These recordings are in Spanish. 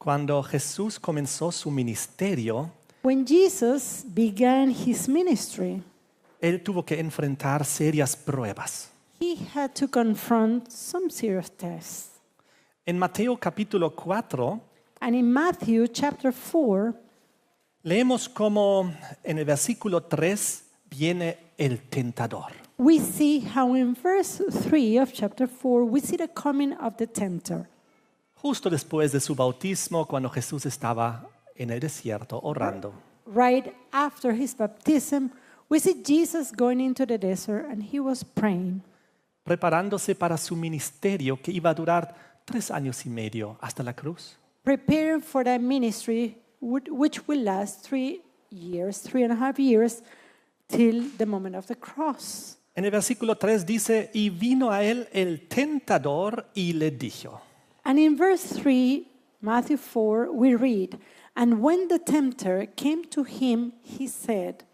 Cuando Jesús comenzó su ministerio, When Jesus began his ministry, él tuvo que enfrentar serias pruebas. he had to confront some serious tests. En Mateo capítulo 4, And in Matthew chapter 4, leemos cómo en el versículo 3 viene el tentador. we see how in verse 3 of chapter 4, we see the coming of the tempter. Justo después de su bautismo, cuando Jesús estaba en el desierto orando. Right after his baptism, we see Jesus going into the desert and he was praying, Preparándose para su ministerio que iba a durar 3 años y medio hasta la cruz. preparing for that ministry which will last 3 years, 3.5 years, till the moment of the cross. En el versículo 3 dice, y vino a él el tentador y le dijo. And in verse 3, Matthew 4, we read, "And when the tempter came to him, he said,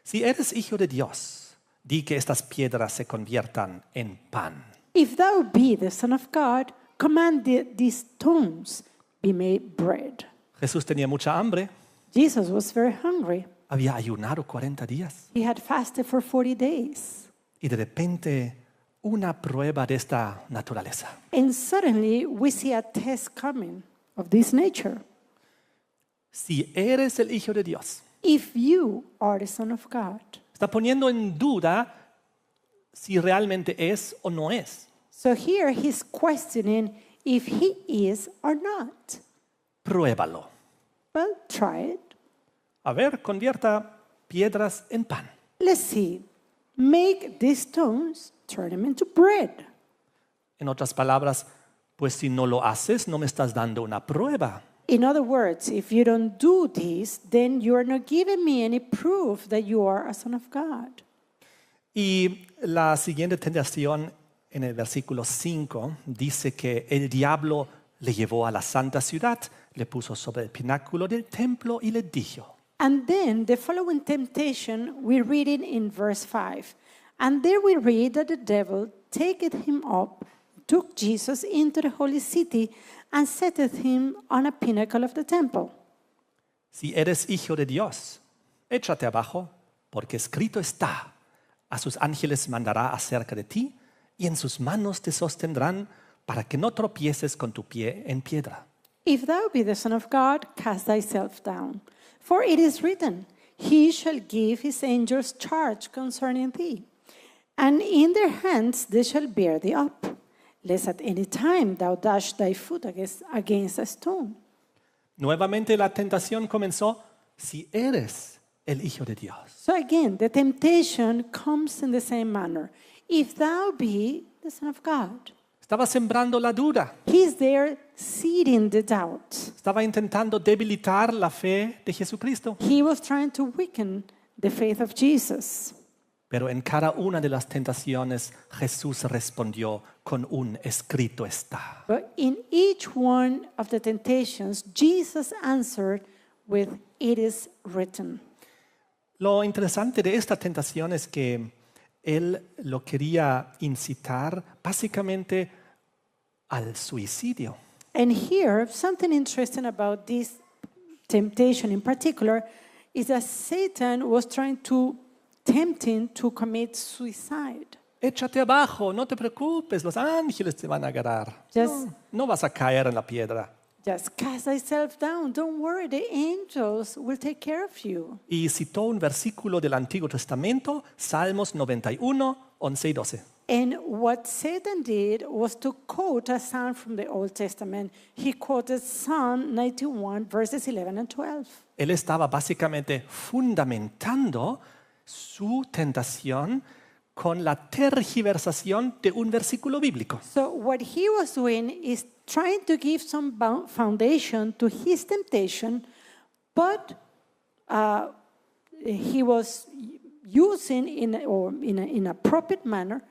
Si eres hijo de Dios, di que estas piedras se conviertan en pan. If thou be the Son of God, command these stones be made bread." Jesús tenía mucha hambre, Jesus was very hungry. había ayunado 40 días He had fasted for 40 days. y de repente una prueba de esta naturaleza. And suddenly we see a test coming of this nature. Si eres el hijo de Dios, If you are the Son of God. está poniendo en duda si realmente es o no es. So here he's questioning if he is or not. Pruébalo. Well, try it. A ver, convierta piedras en pan. Let's see. Make these stones, turn them into bread. En otras palabras, pues si no lo haces, no me estás dando una prueba. In other words, if you don't do this, then you are not giving me any proof that you are a son of God. Y la siguiente tentación en el versículo 5 dice que el diablo le llevó a la santa ciudad, le puso sobre el pináculo del templo y le dijo, And then the following temptation, we read it in verse 5. And there we read that the devil taketh him up, took Jesus into the holy city, and setteth him on a pinnacle of the temple. si eres hijo de Dios, échate abajo, porque escrito está, a sus ángeles mandará acerca de ti, y en sus manos te sostendrán, para que no tropieces con tu pie en piedra. If thou be the Son of God, cast thyself down. For it is written, He shall give his angels charge concerning thee, and in their hands they shall bear thee up, lest at any time thou dash thy foot against a stone. Nuevamente la tentación comenzó, si eres el hijo de Dios. So again, the temptation comes in the same manner. If thou be the Son of God. Estaba sembrando la duda. He's there seeding the doubt. Estaba intentando debilitar la fe de Jesucristo. He was trying to weaken the faith of Jesus. Pero en cada una de las tentaciones Jesús respondió con un escrito está. But in each one of the temptations, Jesus answered with, "It is written." Lo interesante de esta tentación es que él lo quería incitar básicamente al suicidio. And here, something interesting about this temptation in particular is that Satan was trying to tempt him to commit suicide. Échate abajo, no te preocupes, los ángeles te van a agarrar. No vas a caer en la piedra. Just cast thyself down. Don't worry, the angels will take care of you. Y citó un versículo del Antiguo Testamento, Salmos 91, 11 y 12. And what Satan did was to quote a psalm from the Old Testament. He quoted Psalm 91, verses 11 and 12. Él estaba básicamente fundamentando su tentación con la tergiversación de un versículo bíblico. So what he was doing is trying to give some foundation to his temptation, but he was using in a appropriate manner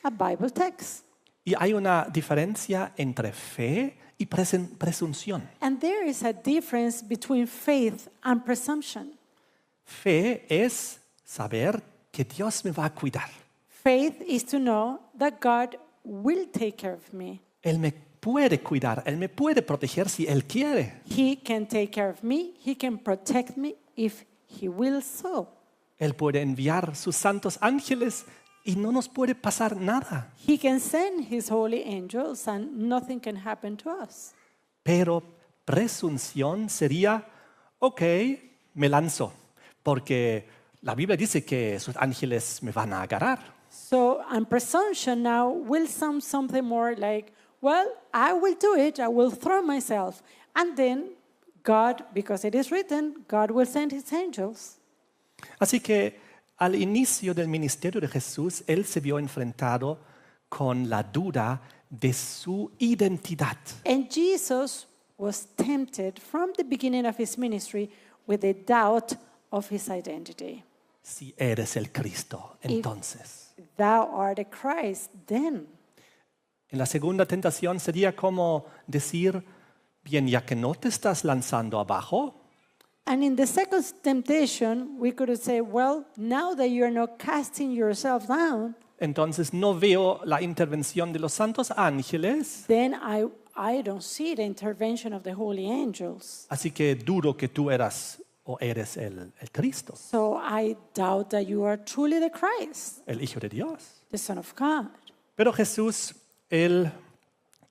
a Bible text. Y hay una diferencia entre fe y presunción. And there is a difference between faith and presumption. Fe es saber que Dios me va a cuidar. Faith is to know that God will take care of me. Él me puede cuidar, Él me puede proteger si Él quiere. He can take care of me. He can protect me if He will so. Él puede enviar sus santos ángeles y no nos puede pasar nada. He can send His holy angels and nothing can happen to us. Pero presunción sería, ok, me lanzo, porque la Biblia dice que sus ángeles me van a agarrar. So, and presumption now will sound something more like, well, I will do it, I will throw myself. And then God, because it is written, God will send His angels. Así que al inicio del ministerio de Jesús, Él se vio enfrentado con la duda de su identidad. And Jesus was tempted from the beginning of His ministry with the doubt of His identity. Si eres el Cristo, entonces. Thou art the Christ, then. En la segunda tentación sería como decir, bien, ya que no te estás lanzando abajo, And in the second temptation, we could say, well, now that you're not casting yourself down, entonces no veo la intervención de los santos ángeles, then I don't see the intervention of the holy angels. así que dudo que tú eras o eres el Cristo, So I doubt that you are truly the Christ, el Hijo de Dios. the Son of God. Pero Jesús, Él,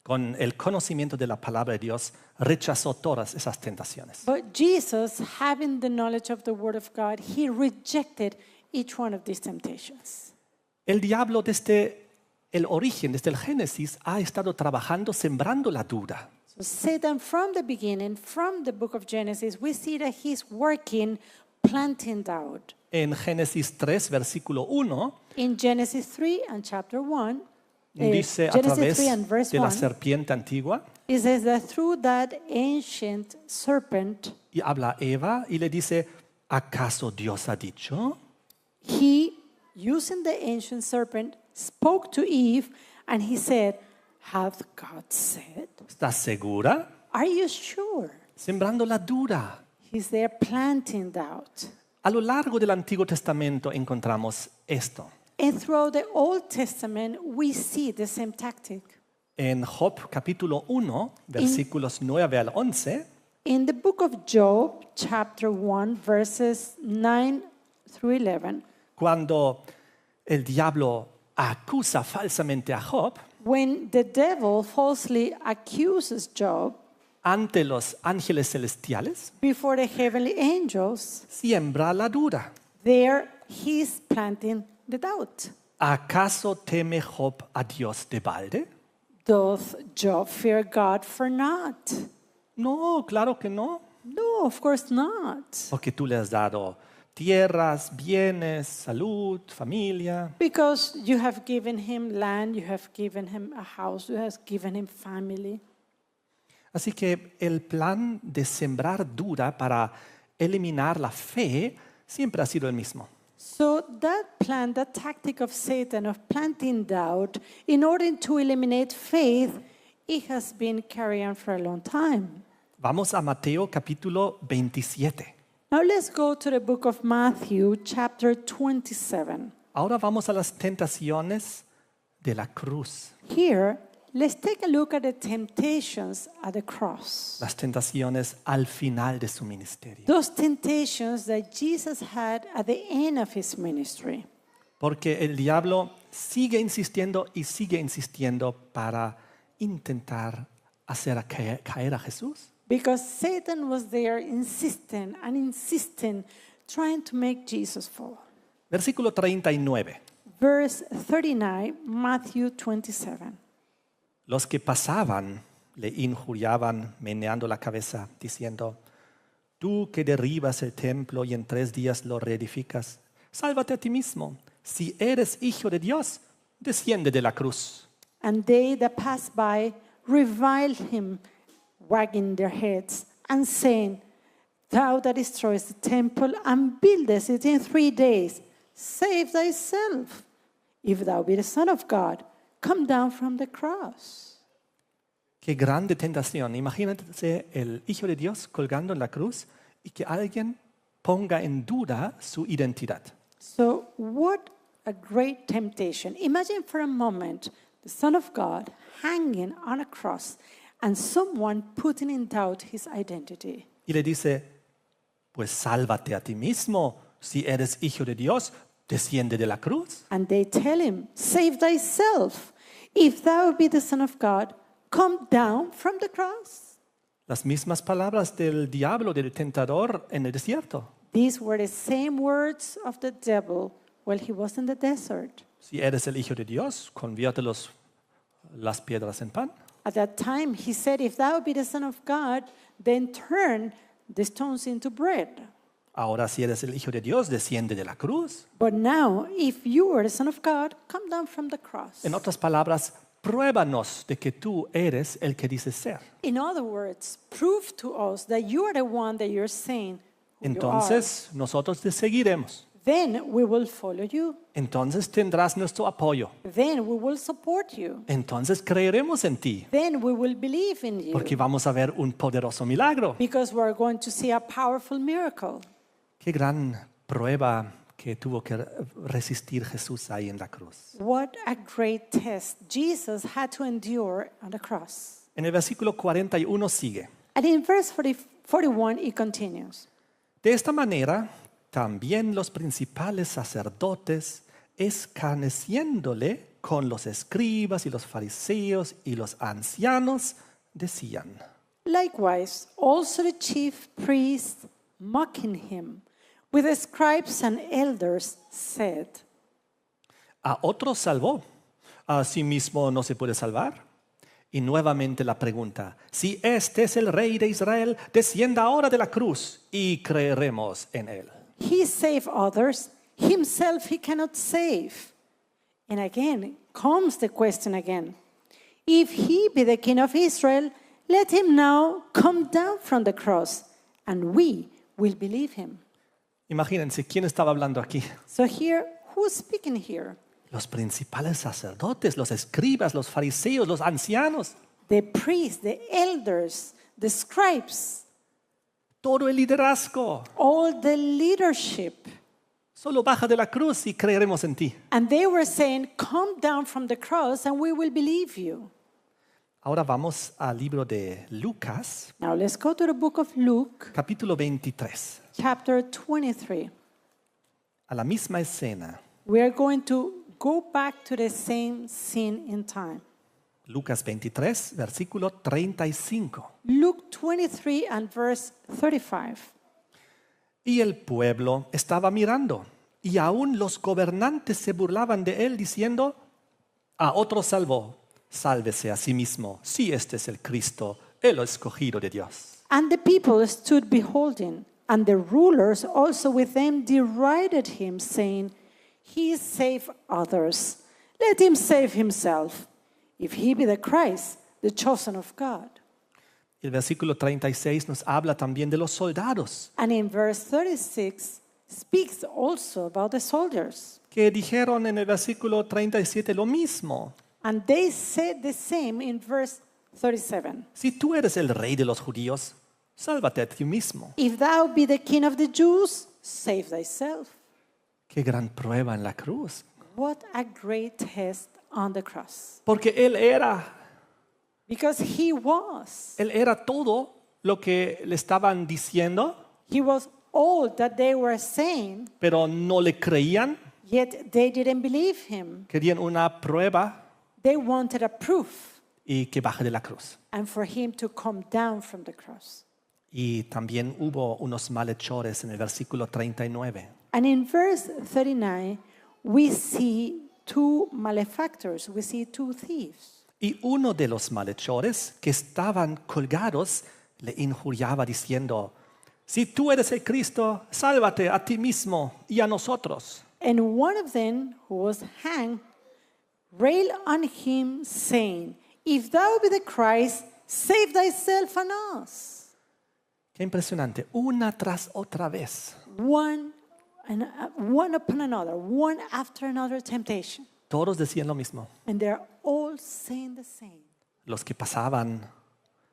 con el conocimiento de la palabra de Dios, rechazó todas esas tentaciones. But Jesus, having the knowledge of the Word of God, He rejected each one of these temptations. El diablo desde el origen, desde el Génesis, ha estado trabajando sembrando la duda. So Satan, from the beginning, from the book of Genesis, we see that he's working, planting doubt. En Génesis 3, versículo 1, In Genesis 3 and chapter 1, dice a Genesis través 3 and verse de la 1, serpiente antigua, it says that through that ancient serpent, y habla a Eva y le dice, ¿acaso Dios ha dicho? he, using the ancient serpent, spoke to Eve and he said, hath God said? ¿Estás segura? Are you sure? Sembrando la duda. He's there planting doubt. A lo largo del Antiguo Testamento encontramos esto. And throughout the Old Testament, we see the same tactic. En Job capítulo 1, versículos 9 al 11, In the book of Job, chapter 1, verses 9 through 11, cuando el diablo acusa falsamente a Job when the devil falsely accuses Job ante los ángeles celestiales, before the heavenly angels, siembra la duda. there he's planting the doubt. ¿Acaso teme Job a Dios de balde? Doth Job fear God for naught? No, claro que no, No, of course not. porque tú le has dado tierras, bienes, salud, familia. Because you have given him land, you have given him a house, you have given him family. Así que el plan de sembrar duda para eliminar la fe siempre ha sido el mismo. So that plan, that tactic of Satan of planting doubt in order to eliminate faith, it has been carried on for a long time. Vamos a Mateo capítulo 27. Now let's go to the book of Matthew, chapter 27. Ahora vamos a las tentaciones de la cruz, Here, let's take a look at the temptations at the cross. las tentaciones al final de su ministerio. Those temptations that Jesus had at the end of his ministry. Porque el diablo sigue insistiendo y sigue insistiendo para intentar hacer caer a Jesús. Because Satan was there insisting and insisting, trying to make Jesus fall. Versículo 39. Verse 39, Matthew 27. Los que pasaban le injuriaban meneando la cabeza, diciendo, tú que derribas el templo y en 3 días lo reedificas, sálvate a ti mismo. Si eres hijo de Dios, desciende de la cruz. And they that passed by reviled him, wagging their heads, and saying, Thou that destroyest the temple and buildest it in 3 days, save thyself. If thou be the Son of God, come down from the cross. Qué grande tentación. Imagínate el Hijo de Dios colgando en la cruz y que alguien ponga en duda su identidad. So, what a great temptation. Imagine for a moment the Son of God, hanging on a cross and someone putting in doubt his identity. Y le dice, pues sálvate a ti mismo. Si eres hijo de Dios, desciende de la cruz. And they tell him, save thyself. If thou be the Son of God, come down from the cross. Las mismas palabras del diablo, del tentador en el desierto. These were the same words of the devil while he was in the desert. Si eres el hijo de Dios, convierte las piedras en pan. At that time, he said, if thou be the Son of God, then turn the stones into bread. Ahora, si eres el hijo de Dios, desciende de la cruz. But now, if you are the Son of God, come down from the cross. En otras palabras, pruébanos de que tú eres el que dices ser. In other words, prove to us that you are the one that you're saying who you are. Entonces, nosotros te seguiremos. Then we will follow you. Entonces tendrás nuestro apoyo. Then we will support you. Entonces creeremos en ti, Then we will believe in you. porque vamos a ver un poderoso milagro. Because we're going to see a powerful miracle. Qué gran prueba que tuvo que resistir Jesús ahí en la cruz. What a great test Jesus had to endure on the cross. En el versículo 41 sigue. And in verse 41, it continues. De esta manera, también los principales sacerdotes, escarneciéndole con los escribas y los fariseos y los ancianos, decían: Likewise, also the chief priests, mocking him, with the scribes and elders, said, a otros salvó, a sí mismo no se puede salvar. Y nuevamente la pregunta: si este es el rey de Israel, descienda ahora de la cruz y creeremos en él. He saved others, himself he cannot save. And again comes the question again. If he be the king of Israel, let him now come down from the cross, and we will believe him. Imagínense, ¿quién estaba hablando aquí? So here, who's speaking here? Los principales sacerdotes, los escribas, los fariseos, los ancianos. The priests, the elders, the scribes, Todo el liderazgo. all the leadership. Solo baja de la cruz y creeremos en ti. And they were saying, come down from the cross and we will believe you. Ahora vamos al libro de Lucas, Now let's go to the book of Luke, capítulo 23. chapter 23. A la misma escena. We are going to go back to the same scene in time. Lucas 23, versículo 35. Luke 23 and verse 35. Y el pueblo estaba mirando, y aún los gobernantes se burlaban de él, diciendo: a otro salvó, sálvese a sí mismo, si este es el Cristo, el escogido de Dios. And the people stood beholding, and the rulers also with them derided him, saying, He saved others, let him save himself, if he be the Christ, the chosen of God. El versículo 36 nos habla también de los soldados, And in verse 36 speaks also about the soldiers. que dijeron en el versículo 37 lo mismo. And they said the same in verse 37. Si tú eres el rey de los judíos, sálvate a ti mismo. If thou be the king of the Jews, save thyself. Qué gran prueba en la cruz. What a great test on the cross. Porque Because él era todo lo que le estaban diciendo, he was all that they were saying, pero no le creían. yet they didn't believe him. Querían una prueba They wanted a proof y que baje de la cruz. and for him to come down from the cross. Y también hubo unos malhechores en el versículo 39. And in verse 39, we see two malefactors, we see two thieves. Y uno de los malhechores que estaban colgados le injuriaba diciendo: si tú eres el Cristo, sálvate a ti mismo y a nosotros. And one of them, who was hanged, railed on him, saying, If thou be the Christ, save thyself and us. Qué impresionante. Una tras otra vez. One upon another, one after another temptation. Todos decían lo mismo. And they're all saying the same. Los que pasaban,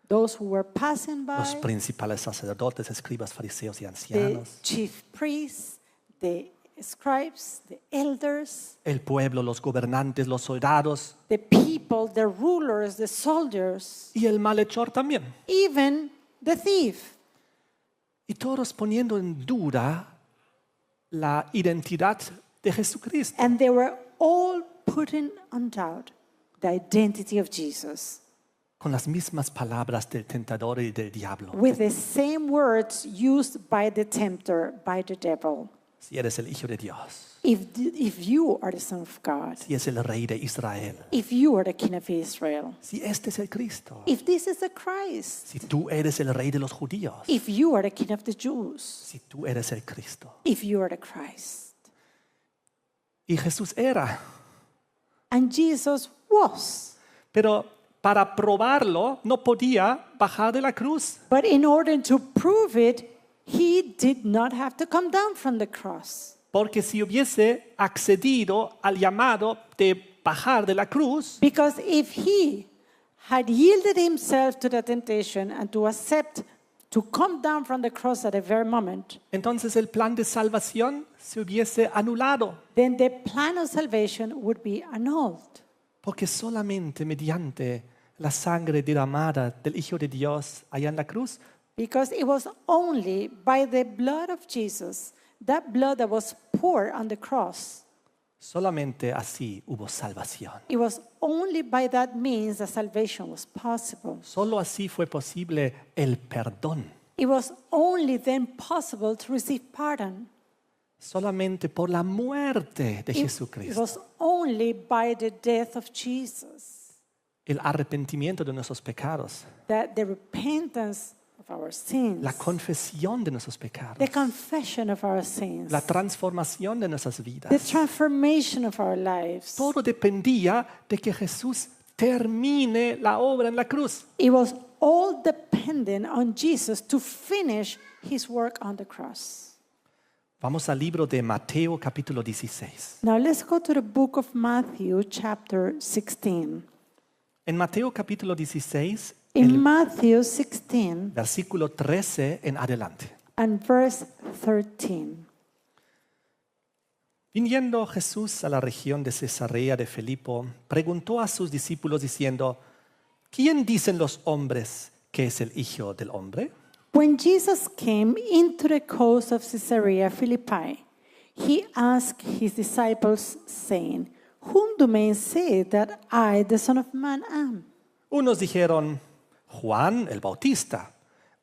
Those who were passing by, los principales sacerdotes, escribas, fariseos y the ancianos. chief priests, the scribes, the elders, el pueblo, los gobernantes, los soldados the people, the rulers, the soldiers, y el malhechor también. even the thief. Y todos poniendo en duda la identidad de Jesucristo. And they were all putting on doubt the identity of Jesus Con las mismas palabras del tentador y del diablo. with the same words used by the tempter, by the devil. Si eres el Hijo de Dios, If you are the Son of God, si es el Rey de Israel, if you are the King of Israel, si este es el Cristo, if this is the Christ, si tú eres el Rey de los judíos, if you are the King of the Jews, si tú eres el Cristo. if you are the Christ. Y Jesús era, And Jesus was. pero para probarlo no podía bajar de la cruz. But in order to prove it, he did not have to come down from the cross. Porque si hubiese accedido al llamado de bajar de la cruz, Because if he had yielded himself to the temptation and to accept to come down from the cross at a very moment, entonces el plan de salvación se hubiese anulado. then the plan of salvation would be annulled. Porque solamente mediante la sangre derramada del Hijo de Dios allá en la cruz, Because it was only by the blood of Jesus, that blood that was poured on the cross, solamente así hubo salvación. it was only by that means that salvation was possible. Solo así fue posible el perdón. It was only then possible to receive pardon. Solamente por la muerte de It Jesucristo. was only by the death of Jesus El arrepentimiento de nuestros pecados. that the repentance of our sins, La confesión de nuestros pecados. the confession of our sins, La transformación de nuestras vidas. the transformation of our lives, Todo dependía de que Jesús termine la obra en la cruz. it was all dependent on Jesus to finish his work on the cross. Vamos al libro de Mateo capítulo 16. Now let's go to the book of Matthew, chapter 16. En Mateo capítulo 16, In el Matthew 16 versículo 13 en adelante. and verse 13. Viniendo Jesús a la región de Cesarea de Filipo, preguntó a sus discípulos diciendo, ¿quién dicen los hombres que es el Hijo del Hombre? When Jesus came into the coast of Caesarea Philippi, he asked his disciples, saying, Whom do men say that I, the Son of Man, am? Unos dijeron, Juan el Bautista,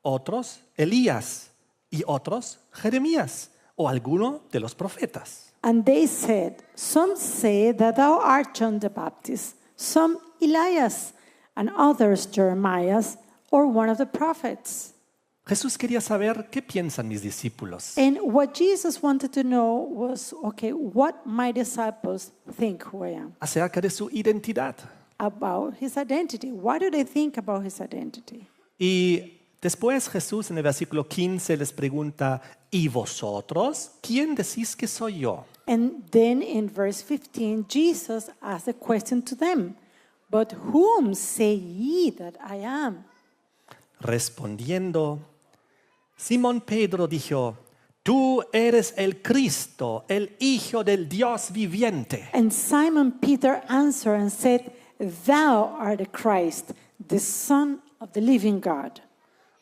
otros Elías y otros Jeremías o alguno de los profetas. And they said, Some say that thou art John the Baptist, some Elias, and others Jeremiah, or one of the prophets. Jesús quería saber qué piensan mis discípulos And what Jesus wanted to know was, okay, what my disciples think who I am, acerca de su identidad. about his identity. What do they think about his identity? Y después Jesús en el versículo 15 les pregunta, ¿y vosotros quién decís que soy yo? And then in verse 15, Jesus asked a question to them, But whom say ye that I am? Respondiendo, Simón Pedro dijo, tú eres el Cristo, el Hijo del Dios viviente. And Simon Peter answered and said, Thou art the Christ, the Son of the living God.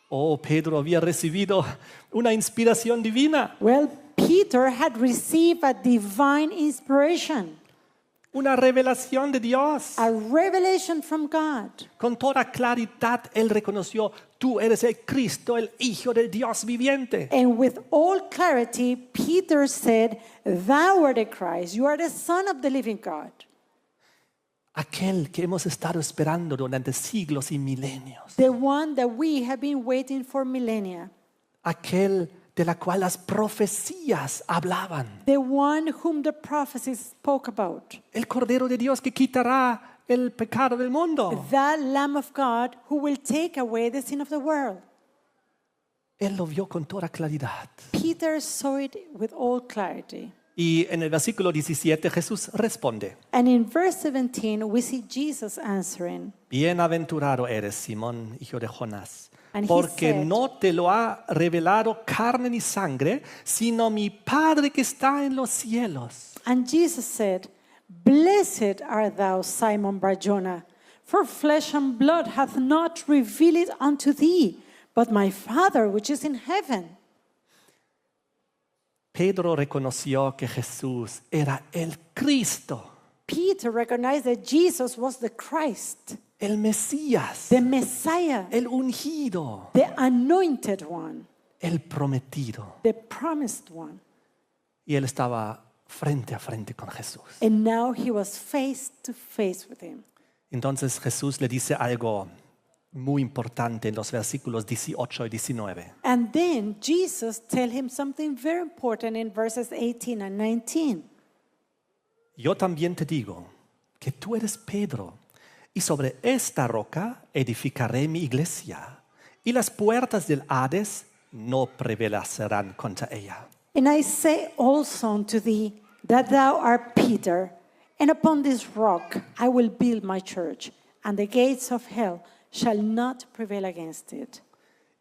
Oh, Pedro había recibido una inspiración divina, Well, Peter had received a divine inspiration, una revelación de Dios. a revelation from God. Con toda claridad él reconoció, tú eres el Cristo, el Hijo del Dios viviente. And with all clarity, Peter said, Thou art the Christ, you are the Son of the living God. Aquel que hemos estado esperando durante siglos y milenios. The one that we have been waiting for millennia. Aquel de la cual las profecías hablaban. The one whom the prophecies spoke about. El Cordero de Dios que quitará el pecado del mundo. That Lamb of God who will take away the sin of the world. Él lo vio con toda claridad. Peter saw it with all clarity. Y en el versículo 17 Jesús responde, And in verse 17, we see Jesus answering. bienaventurado eres, Simón, hijo de Jonás, And he porque said- no te lo ha revelado carne ni sangre, sino mi Padre que está en los cielos. And Jesus said, Blessed art thou, Simon Bar-Jonah, for flesh and blood hath not revealed it unto thee, but my Father which is in heaven. Pedro reconoció que Jesús era el Cristo, Peter recognized that Jesus was the Christ, el Mesías, the Messiah, el ungido, the anointed one, el prometido. the promised one. Y él estaba frente a frente con Jesús. And now he was face to face with him. Entonces Jesús le dice algo muy importante en los versículos 18 y 19. And then Jesus tell him something very important in verses 18 and 19. Yo también te digo que tú eres Pedro, y sobre esta roca edificaré mi iglesia, y las puertas del Hades no prevalecerán contra ella. And I say also unto thee that thou art Peter, and upon this rock I will build my church, and the gates of hell shall not prevail against it.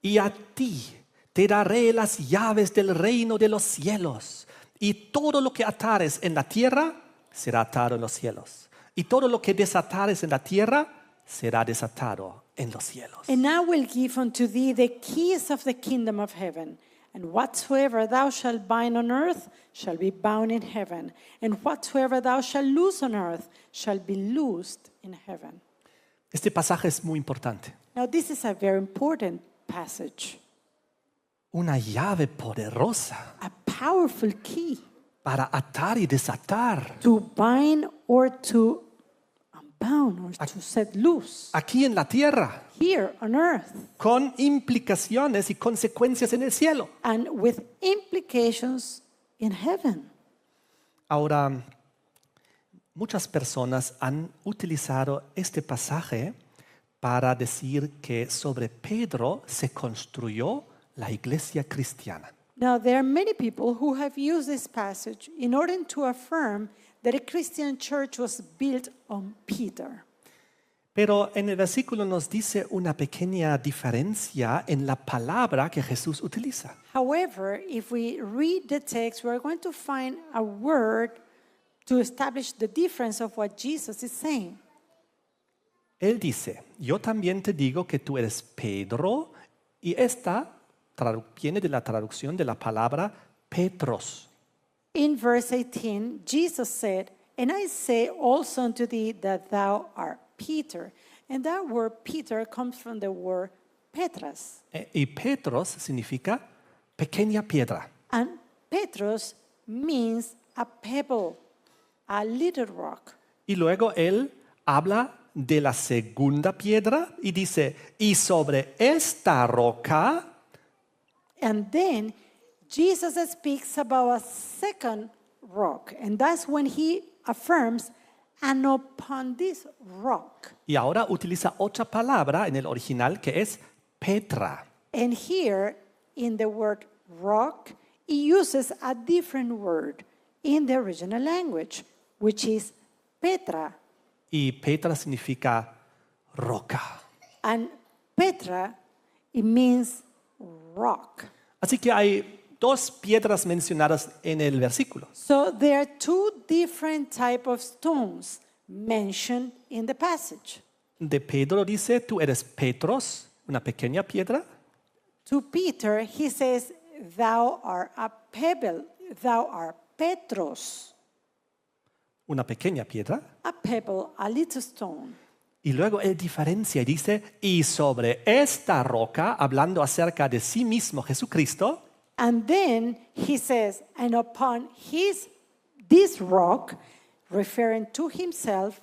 Y a ti te daré las llaves del reino de los cielos, y todo lo que atares en la tierra será atado en los cielos, y todo lo que desatares en la tierra será desatado en los cielos. And I will give unto thee the keys of the kingdom of heaven. And whatsoever thou shalt bind on earth shall be bound in heaven. And whatsoever thou shalt loose on earth shall be loosed in heaven. Este pasaje es muy importante. Now, this is a very important passage, Una llave poderosa a powerful key para atar y desatar. to bind or to unbound or to set loose Aquí en la tierra, here on earth, con implicaciones y consecuencias en el cielo. and with implications in heaven. Ahora, muchas personas han utilizado este pasaje para decir que sobre Pedro se construyó la iglesia cristiana. Now, there are many people who have used this passage in order to affirm that a Christian church was built on Peter. Pero en el versículo nos dice una pequeña diferencia en la palabra que Jesús utiliza. However, if we read the text, we're going to find a word to establish the difference of what Jesus is saying. Él dice, yo también te digo que tú eres Pedro, y esta viene de la traducción de la palabra Petros. In verse 18, Jesus said, And I say also unto thee that thou art Peter. And that word Peter comes from the word Petras. Y Petros significa pequeña piedra. And Petros means a pebble, a little rock. Y luego él habla de la segunda piedra y dice, y sobre esta roca, And then Jesus speaks about a second rock. And that's when he affirms, and upon this rock. y ahora utiliza otra palabra en el original que es Petra. And here, in the word rock, he uses a different word in the original language, which is Petra. Y Petra significa roca. And Petra, it means rock. Así que hay dos piedras mencionadas en el versículo. So there are two different type of stones mentioned in the passage. De Pedro dice, tú eres Petros, una pequeña piedra. To Peter, he says, thou art a pebble, thou art Petros, Una pequeña piedra. a pebble, a little stone. Y luego él diferencia y dice, y sobre esta roca, hablando acerca de sí mismo Jesucristo, And then he says, and upon this rock, referring to himself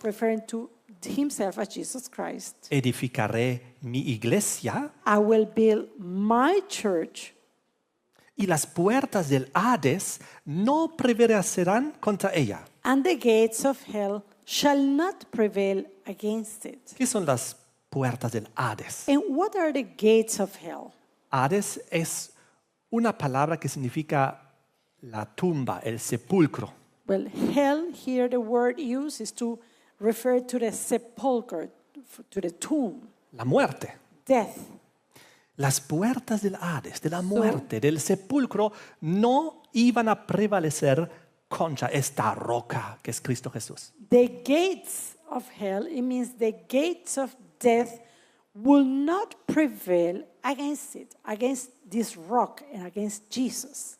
as Jesus Christ, edificaré mi iglesia, I will build my church, y las puertas del Hades no prevalecerán contra ella. and the gates of hell shall not prevail against it. ¿Qué son las puertas del Hades? And what are the gates of hell? Hades es una palabra que significa la tumba, el sepulcro. Well, hell here the word used is to refer to the sepulchre, to the tomb, La muerte. death. Las puertas del Hades, de la muerte, del sepulcro, no iban a prevalecer contra esta roca que es Cristo Jesús. The gates of hell, it means the gates of death will not prevail against it, against this rock and against Jesus.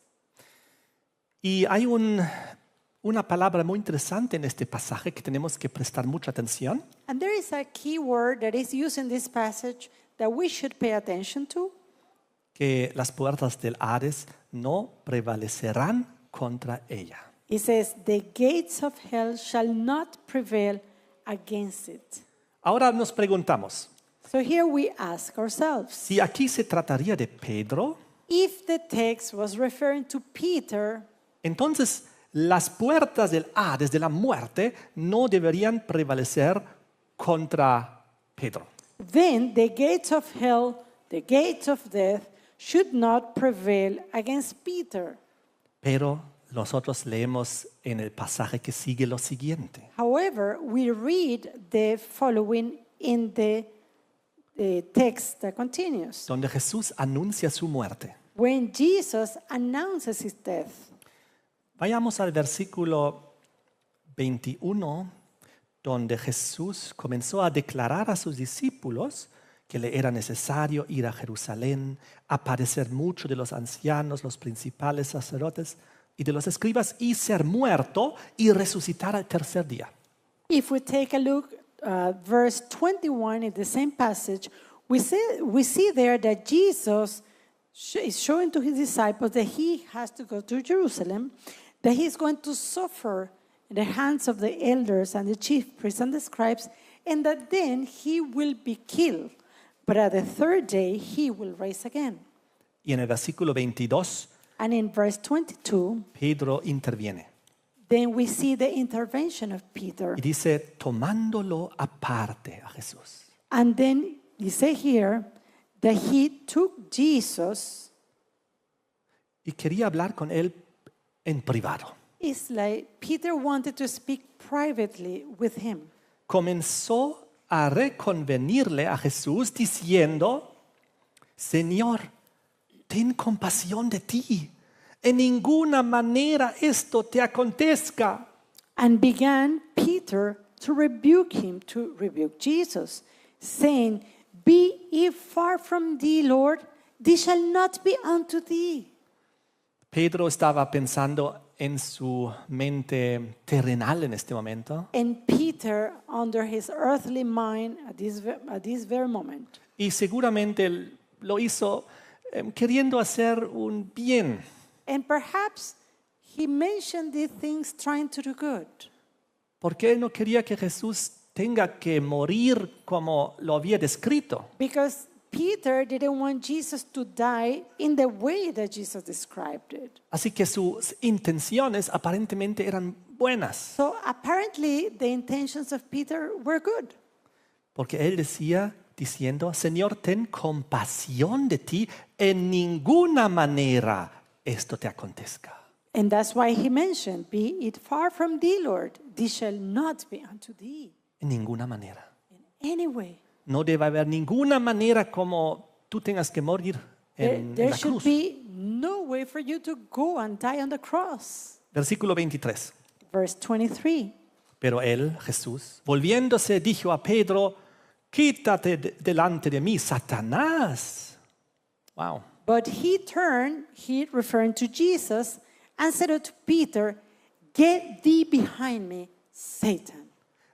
Y hay una palabra muy interesante en este pasaje que tenemos que prestar mucha atención, And there is a key word that is used in this passage that we should pay attention to. que las puertas del Hades no prevalecerán contra ella. It says, the gates of hell shall not prevail against it. Ahora nos preguntamos, So here we ask ourselves, si aquí se trataría de Pedro, if the text was referring to Peter, entonces las puertas del Hades, de la muerte, no deberían prevalecer contra Pedro. then the gates of hell, the gates of death, should not prevail against Peter. Pero nosotros leemos en el pasaje que sigue lo siguiente. However, we read the following in the text that continues. Donde Jesús anuncia su muerte. When Jesus announces his death, Vayamos al versículo 21, donde Jesús comenzó a declarar a sus discípulos que le era necesario ir a Jerusalén, aparecer mucho de los ancianos, los principales sacerdotes y de los escribas y ser muerto y resucitar al tercer día. if we take a look at verse 21 in the same passage, we see there that Jesus is showing to his disciples that he has to go to Jerusalem, that he's going to suffer in the hands of the elders and the chief priests and the scribes, and that then he will be killed. But at the third day, he will rise again. Y en el versículo 22, And in verse 22, Pedro interviene then we see the intervention of Peter. y dice, tomándolo aparte a Jesús. And then you say here that he took Jesus. Y quería hablar con él en privado. It's like Peter wanted to speak privately with him. Comenzó a reconvenirle a Jesús diciendo, Señor, ten compasión de ti. En ninguna manera esto te acontezca. And began Peter to rebuke Jesus, saying, Be ye far from thee, Lord, this shall not be unto thee. Pedro estaba pensando en su mente terrenal en este momento And Peter, under his earthly mind at this very moment, y seguramente él lo hizo queriendo hacer un bien. and perhaps he mentioned these things trying to do good, Porque él no quería que Jesús tenga que morir como lo había descrito. because Peter didn't want Jesus to die in the way that Jesus described it. Así que sus intenciones aparentemente eran buenas. So apparently the intentions of Peter were good. Porque él decía, diciendo, Señor, ten compasión de ti, en ninguna manera esto te acontezca. And that's why he mentioned, Be it far from thee, Lord, this shall not be unto thee En ninguna manera. in any way. No debe haber ninguna manera como tú tengas que morir en There la should cruz. be no way for you to go and die on the cross. Versículo 23. Verse 23. Pero él, Jesús, volviéndose, dijo a Pedro, quítate delante de mí, Satanás. Wow. But he turned, he referring to Jesus, and said unto Peter, Get thee behind me, Satan.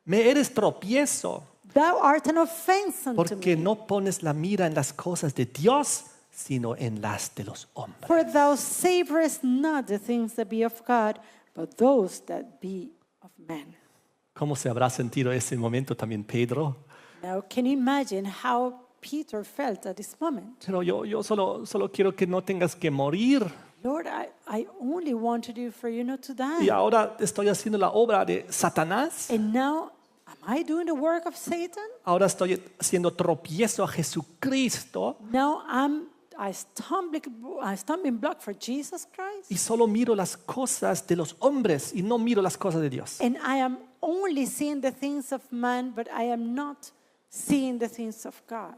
Me eres tropiezo Thou art an offense unto porque me, no pones la mira en las cosas de Dios, sino en las de los hombres. for thou savorest not the things that be of God, but those that be of men. ¿Cómo se habrá sentido ese momento también Pedro? Now, can you imagine how Peter felt at this moment? Pero yo solo quiero que no tengas que morir. Lord, I only wanted you for you not to die. Y ahora estoy haciendo la obra de Satanás. And now, am I doing the work of Satan? Ahora estoy haciendo tropiezo a Jesucristo. Now I'm a stumbling block for Jesus Christ. y solo miro las cosas de los hombres y no miro las cosas de Dios. And I am only seeing the things of man, but I am not seeing the things of God.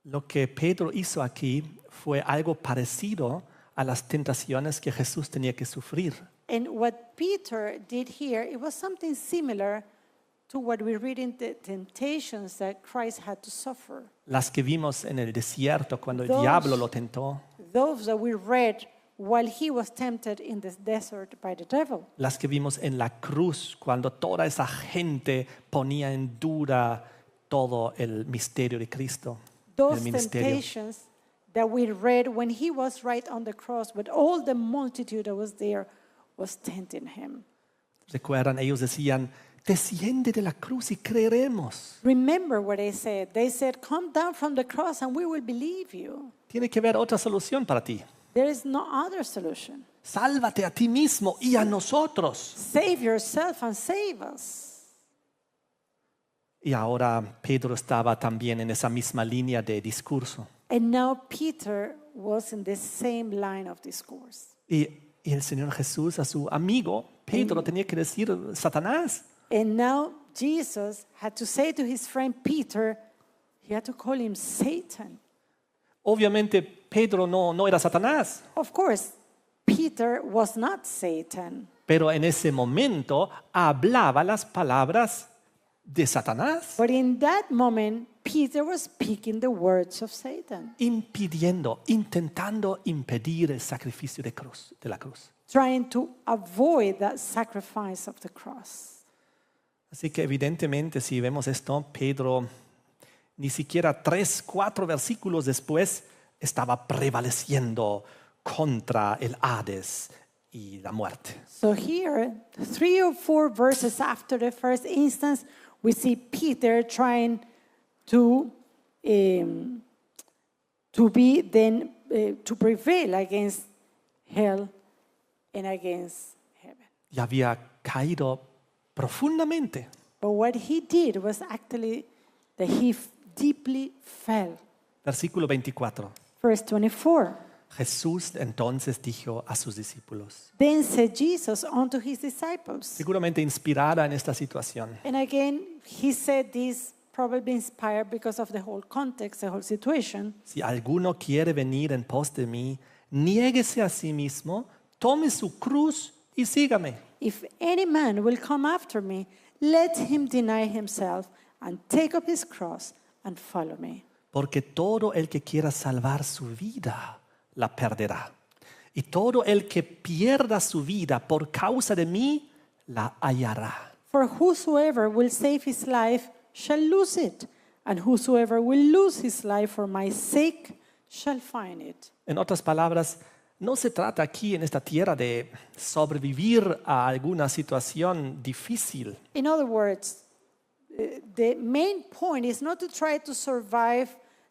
Lo que Pedro hizo aquí fue algo parecido a las tentaciones que Jesús tenía que sufrir. And what Peter did here, it was something similar to what we read in the temptations that Christ had to suffer. Las que vimos en el desierto cuando el Those- diablo lo tentó. Those that we read while he was tempted in the desert by the devil. Las que vimos en la cruz cuando toda esa gente ponía en duda todo el misterio de Cristo, el Those ministerio. temptations that we read when he was right on the cross, but all the multitude that was there was tempting him. Recuerdan, ellos decían, desciende de la cruz y creeremos. Remember what they said. They said, come down from the cross and we will believe you. Tiene que haber otra solución para ti. There is no other solution. Sálvate a ti mismo y a nosotros. Save yourself and save us. Y ahora Pedro estaba también en esa misma línea de discurso. And now Peter was in the same line of discourse. Y el Señor Jesús a su amigo Pedro tenía que decir, Satanás. And now Jesus had to say to his friend Peter, he had to call him Satan. Obviamente Pedro no era Satanás, Of course, Peter was not Satan. pero en ese momento hablaba las palabras de Satanás, But in that moment, Peter was speaking the words of Satan, intentando impedir el sacrificio de la cruz. trying to avoid that sacrifice of the cross. Así que evidentemente si vemos esto, Pedro ni siquiera 3, 4 versículos después estaba prevaleciendo contra el Hades y la muerte. So here, 3 or 4 verses after the first instance, we see Peter trying to prevail against hell and against heaven. Y había caído profundamente. But what he did was actually that he deeply fell. Versículo 24. Verse 24. Jesús entonces dijo a sus discípulos, Then said Jesus unto his disciples. seguramente inspirada en esta situación, And again, he said this probably inspired because of the whole context, the whole situation. si alguno quiere venir en pos de mí, niéguese a sí mismo, tome su cruz y sígame. If any man will come after me, let him deny himself and take up his cross and follow me. Porque todo el que quiera salvar su vida, la perderá. Y todo el que pierda su vida por causa de mí, la hallará. For whosoever will save his life shall lose it, and whosoever will lose his life for my sake shall find it. En otras palabras, no se trata aquí en esta tierra de sobrevivir a alguna situación difícil. In other words, the main point is not to try to survive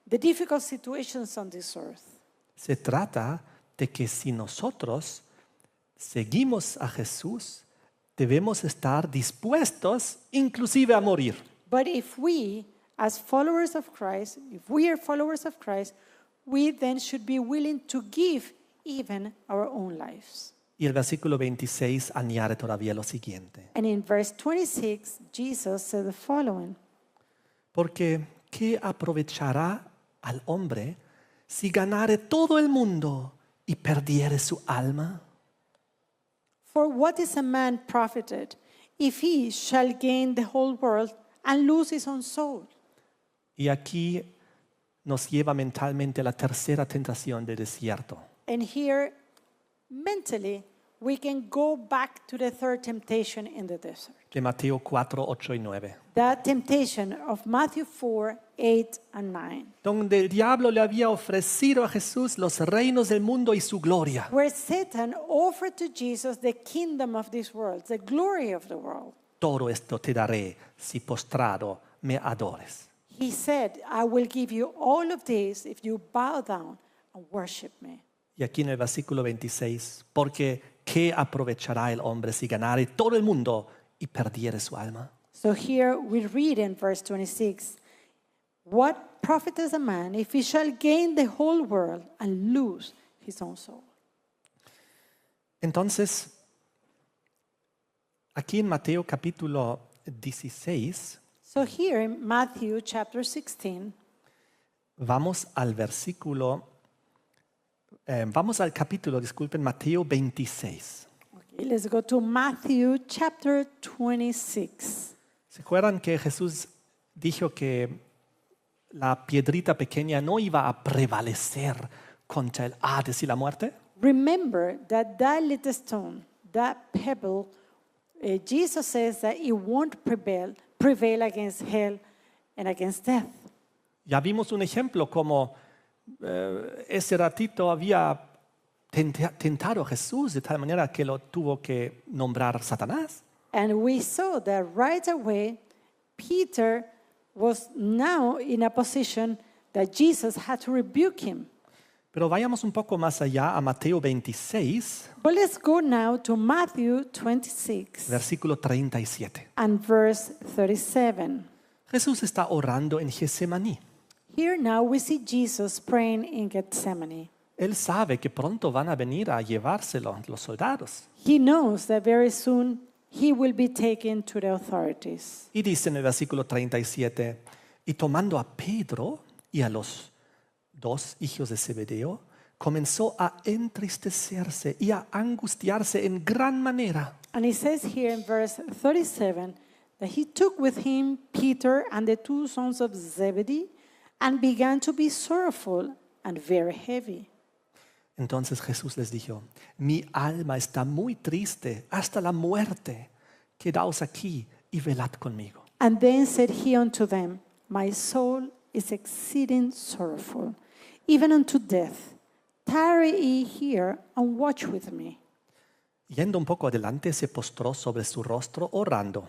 the difficult situations on this earth. Se trata de que si nosotros seguimos a Jesús, debemos estar dispuestos inclusive a morir. But if we, as followers of Christ, if we are followers of Christ, we then should be willing to give even our own lives. Y el versículo 26 añade todavía lo siguiente. And in verse 26, Jesus said the following. Porque ¿qué aprovechará al hombre si ganare todo el mundo y perdiere su alma? For what is a man profited if he shall gain the whole world and lose his own soul? Y aquí nos lleva mentalmente a la tercera tentación del desierto. And here, mentally, we can go back to the third temptation in the desert. De Mateo 4, 8 y 9. That temptation of Matthew 4, 8, and 9. Donde el diablo le había ofrecido a Jesús los reinos del mundo y su gloria. Where Satan offered to Jesus the kingdom of this world, the glory of the world. Todo esto te daré si postrado me adores. He said, I will give you all of this if you bow down and worship me. Y aquí en el versículo 26, porque ¿qué aprovechará el hombre si ganare todo el mundo y perdiere su alma? So here we read in verse 26, what profiteth a man if he shall gain the whole world and lose his own soul? Entonces, aquí en Mateo capítulo 16, So here in Matthew chapter 16, vamos al capítulo, disculpen, Mateo 26. okay, let's go to Matthew chapter 26. ¿Se acuerdan que Jesús dijo que la piedrita pequeña no iba a prevalecer contra el Hades y la muerte? Remember that little stone, that pebble, Jesus says that it won't prevail against hell and against death. Ya vimos un ejemplo como ese ratito había tentado a Jesús de tal manera que lo tuvo que nombrar Satanás. And we saw that right away, Peter was now in a position that Jesus had to rebuke him. Pero vayamos un poco más allá a Mateo 26, But let's go now to Matthew 26 versículo 37. and verse 37. Jesús está orando en Getsemaní. Here now we see Jesus praying in Gethsemane. Él sabe que pronto van a venir a llevárselo los soldados. He knows that very soon he will be taken to the authorities. Y dice en el versículo 37, y tomando a Pedro y a los dos hijos de Zebedeo, comenzó a entristecerse y a angustiarse en gran manera. And it says here in verse 37 that he took with him Peter and the two sons of Zebedee and began to be sorrowful and very heavy. Entonces Jesús les dijo, mi alma está muy triste hasta la muerte. Quedaos aquí y velad conmigo. And then said he unto them, my soul is exceeding sorrowful, even unto death. Tarry ye here and watch with me. Yendo un poco adelante, se postró sobre su rostro orando,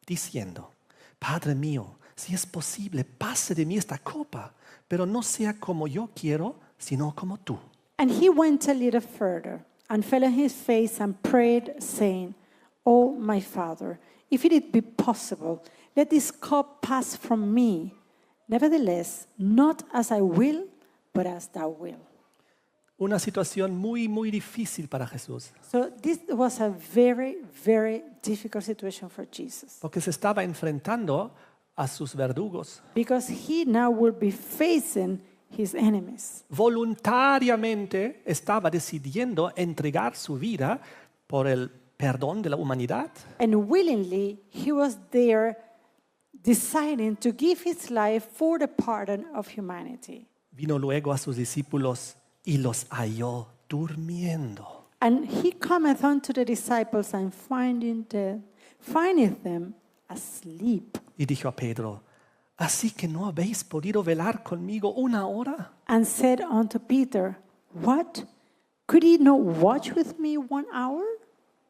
diciendo, Padre mío, si es posible, pase de mí esta copa, pero no sea como yo quiero, sino como tú. And he went a little further and fell on his face and prayed, saying, O my Father, if it be possible, let this cup pass from me. Nevertheless, not as I will, but as thou wilt. Una situación muy difícil para Jesús, So this was a very, very difficult situation for Jesus, porque se estaba enfrentando a sus verdugos. because he now would be facing his enemies. Voluntariamente estaba decidiendo entregar su vida por el perdón de la humanidad. And willingly, he was there deciding to give his life for the pardon of humanity. Vino luego a sus discípulos y los halló durmiendo. And he cometh unto the disciples and findeth them asleep. Y dijo a Pedro, ¿así que no habéis podido velar conmigo una hora? And said unto Peter, what? Could ye not watch with me 1 hour?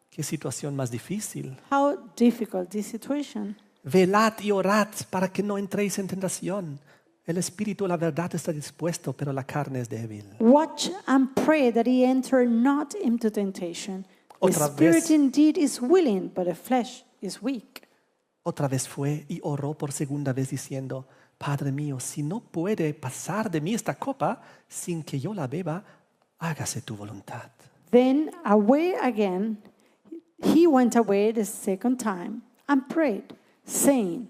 Qué situación más difícil. How difficult this situation. Velad y orad para que no entréis en tentación. El espíritu, la verdad, está dispuesto, pero la carne es débil. Watch and pray that ye enter not into temptation. The Otra spirit vez. indeed is willing, but the flesh is weak. Otra vez fue y oró por segunda vez diciendo, Padre mío, si no puede pasar de mí esta copa sin que yo la beba, hágase tu voluntad. Then away again, he went away the second time and prayed, saying,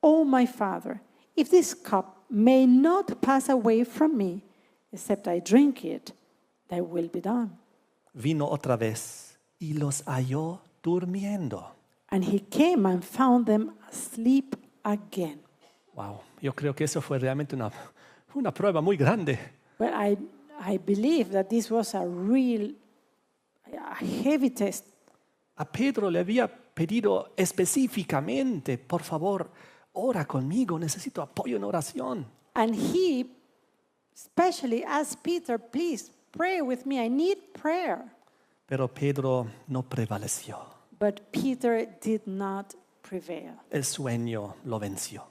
O my Father, if this cup may not pass away from me, except I drink it, thy will be done. Vino otra vez y los halló durmiendo. And he came and found them asleep again. Wow, yo creo que eso fue realmente una prueba muy grande. But I believe that this was a heavy test. A Pedro le había pedido específicamente, por favor, ora conmigo, necesito apoyo en oración. And he especially asked Peter, please pray with me. I need prayer. Pero Pedro no prevaleció. But Peter did not prevail. El sueño lo venció.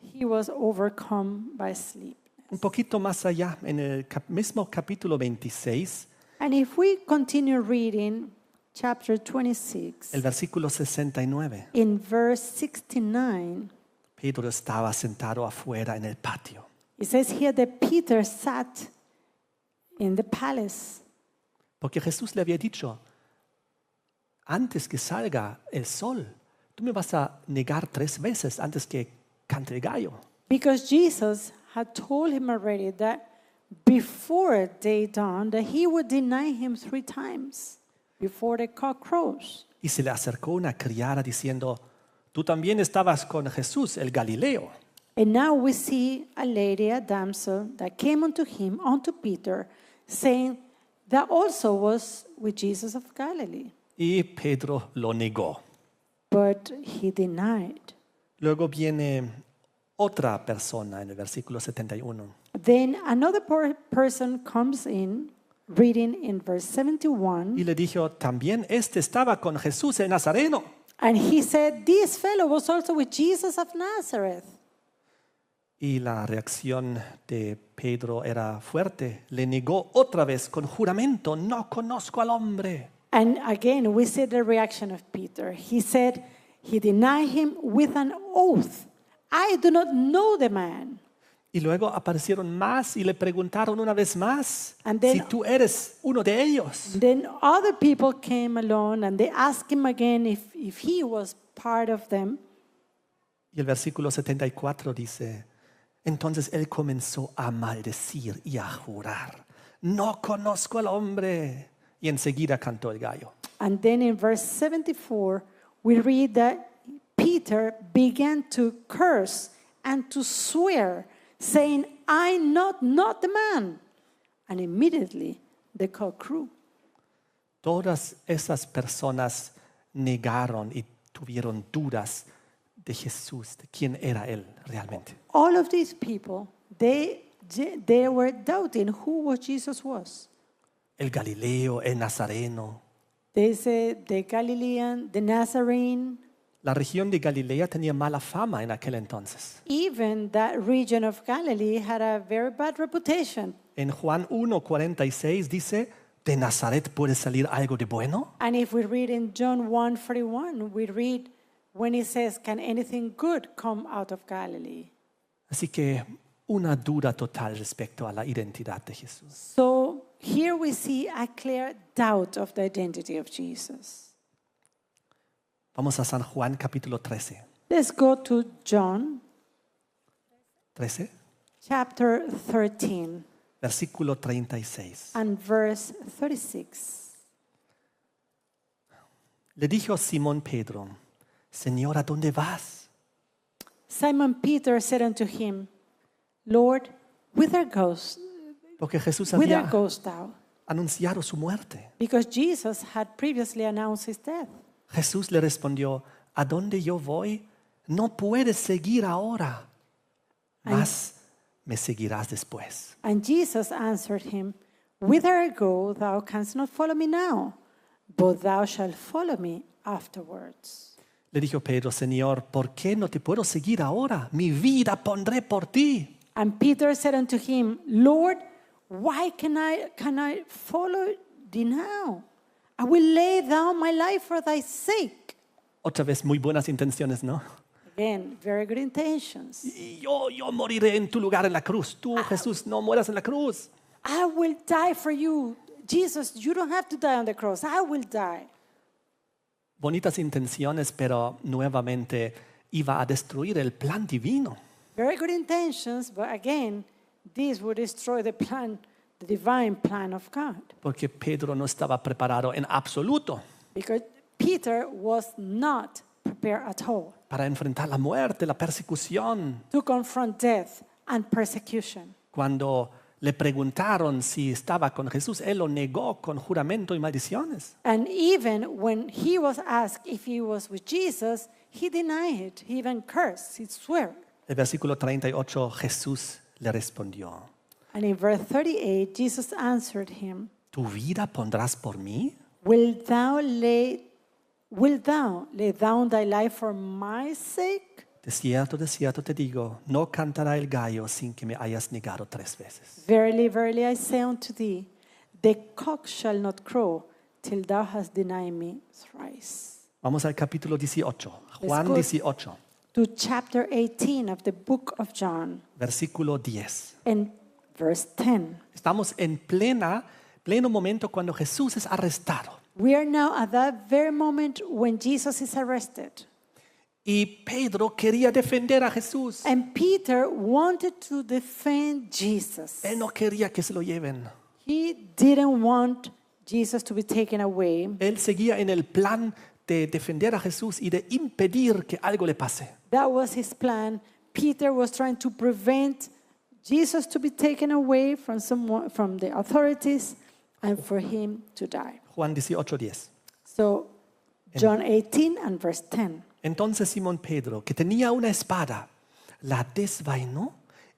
He was overcome by sleep. Un poquito más allá, en el mismo capítulo 26, And if we continue reading chapter 26, el versículo 69, in verse 69, Pedro estaba sentado afuera en el patio. It says here that Peter sat in the palace Porque Jesús le había dicho, antes que salga el sol, tú me vas a negar 3 veces antes que cante el gallo. because Jesus had told him already that before day dawned that he would deny him 3 times before the cock crows. Y se le acercó una criada diciendo, tú también estabas con Jesús, el Galileo. And now we see a lady, a damsel, that came unto him, unto Peter, saying that also was with Jesus of Galilee. Y Pedro lo negó. But he denied. Luego viene otra persona en el versículo 71. Then another person comes in, reading in verse Y 71, le dijo, también este estaba con Jesús el Nazareno. and he said, this fellow was also with Jesus of Nazareth. Y la reacción de Pedro era fuerte. Le negó otra vez con juramento, no conozco al hombre. And again, we see the reaction of Peter. He said, he denied him with an oath. I do not know the man. Y luego aparecieron más y le preguntaron una vez más And then- si tú eres uno de ellos. Then other people came along and they asked him again if he was part of them. Y el versículo 74 dice, entonces él comenzó a maldecir y a jurar, no conozco al hombre. Y enseguida cantó el gallo. And then in verse 74, we read that Peter began to curse and to swear, saying, I know not the man. And immediately the cock crew. Todas esas personas negaron y tuvieron dudas de Jesús, de quién era él realmente. All of these people, they were doubting who Jesus was. El Galileo, el Nazareno. They said the Galilean, the Nazarene, La región de Galilea tenía mala fama en aquel entonces. even that region of Galilee had a very bad reputation. En Juan 1:46 dice, ¿de Nazaret puede salir algo de bueno? And if we read in John 1:41, we read when it says, can anything good come out of Galilee? Así que una duda total respecto a la identidad de Jesús. So here we see a clear doubt of the identity of Jesus. Vamos a San Juan capítulo 13. Let's go to John 13, chapter 13 versículo 36. and verse 36. Le dijo Simón Pedro, Señor, ¿a dónde vas? Simon Peter said unto him, Lord, whither goest Porque Jesús había thou? anunciado su muerte. Because Jesus had previously announced his death. Jesús le respondió, ¿a dónde yo voy? No puedes seguir ahora, mas me seguirás después. And Jesus answered him, Whither I go, thou canst not follow me now, but thou shalt follow me afterwards. Le dijo Pedro, Señor, ¿por qué no te puedo seguir ahora? Mi vida pondré por ti. And Peter said unto him, Lord, why can I follow thee now? I will lay down my life for thy sake. Otra vez muy buenas intenciones, ¿no? Again, very good intentions. Y yo moriré en tu lugar en la cruz. Tú, Jesús, no mueras en la cruz. I will die for you. Jesus, you don't have to die on the cross. I will die. Bonitas intenciones, pero nuevamente iba a destruir el plan divino. Very good intentions, but again, this would destroy the plan, the divine plan of God. Porque Pedro no estaba preparado en absoluto Because Peter was not prepared at all para enfrentar la muerte, la persecución. to confront death and persecution. Cuando le preguntaron si estaba con Jesús, él lo negó con juramento y maldiciones. And even when he was asked if he was with Jesus, he denied it. He even cursed, he swore. El versículo 38, Jesús le respondió, And in verse 38, Jesus answered him, ¿tu vida pondrás por mí? Wilt thou lay down thy life for my sake? De cierto te digo, no cantará el gallo sin que me hayas negado 3 veces. Verily, verily, I say unto thee, the cock shall not crow till thou hast denied me thrice. Vamos al capítulo 18, Juan go. 18. to chapter 18 of the book of John versículo 10. and verse 10. Estamos en pleno momento cuando Jesús es arrestado. We are now at that very moment when Jesus is arrested. Y Pedro quería defender a Jesús. And Peter wanted to defend Jesus. Él no quería que se lo lleven. He didn't want Jesus to be taken away. Él seguía en el plan de defender a Jesús y de impedir que algo le pase. That was his plan. Peter was trying to prevent Jesus to be taken away from the authorities and for him to die. Juan 18:10. So John 18 and verse 10. Entonces Simón Pedro, que tenía una espada, la desvainó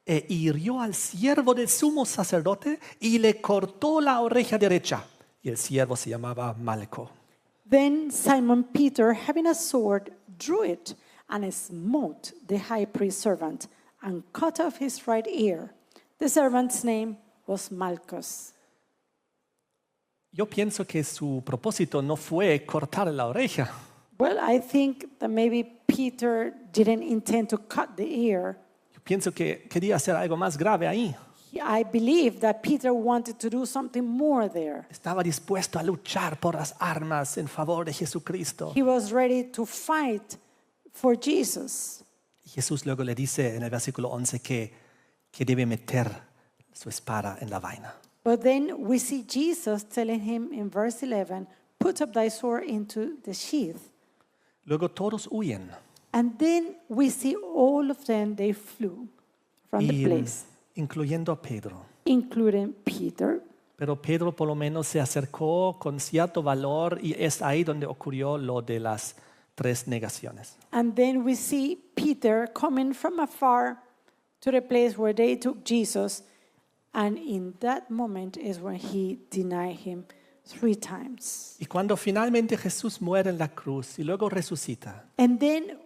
e hirió al siervo del sumo sacerdote y le cortó la oreja derecha. Y el siervo se llamaba Malco. Then Simon Peter, having a sword, drew it and smote the high priest's servant and cut off his right ear. The servant's name was Malchus. Yo pienso que su propósito no fue cortar la oreja. Well, I think that maybe Peter didn't intend to cut the ear. Yo pienso que quería hacer algo más grave ahí. I believe that Peter wanted to do something more there. Estaba dispuesto a luchar por las armas en favor de Jesucristo. He was ready to fight for Jesus. Y Jesús luego le dice en el versículo 11 que debe meter su espada en la vaina. But then we see Jesus telling him in verse 11, put up thy sword into the sheath. Luego todos huyen. And then we see all of them, they flew from the place, incluyendo a Pedro. including Peter. Pero Pedro por lo menos se acercó con cierto valor y es ahí donde ocurrió lo de las 3 negaciones. And then we see Peter coming from afar to the place where they took Jesus. And in that moment is when he denied him 3 times. Y cuando finalmente Jesús muere en la cruz y luego resucita, And then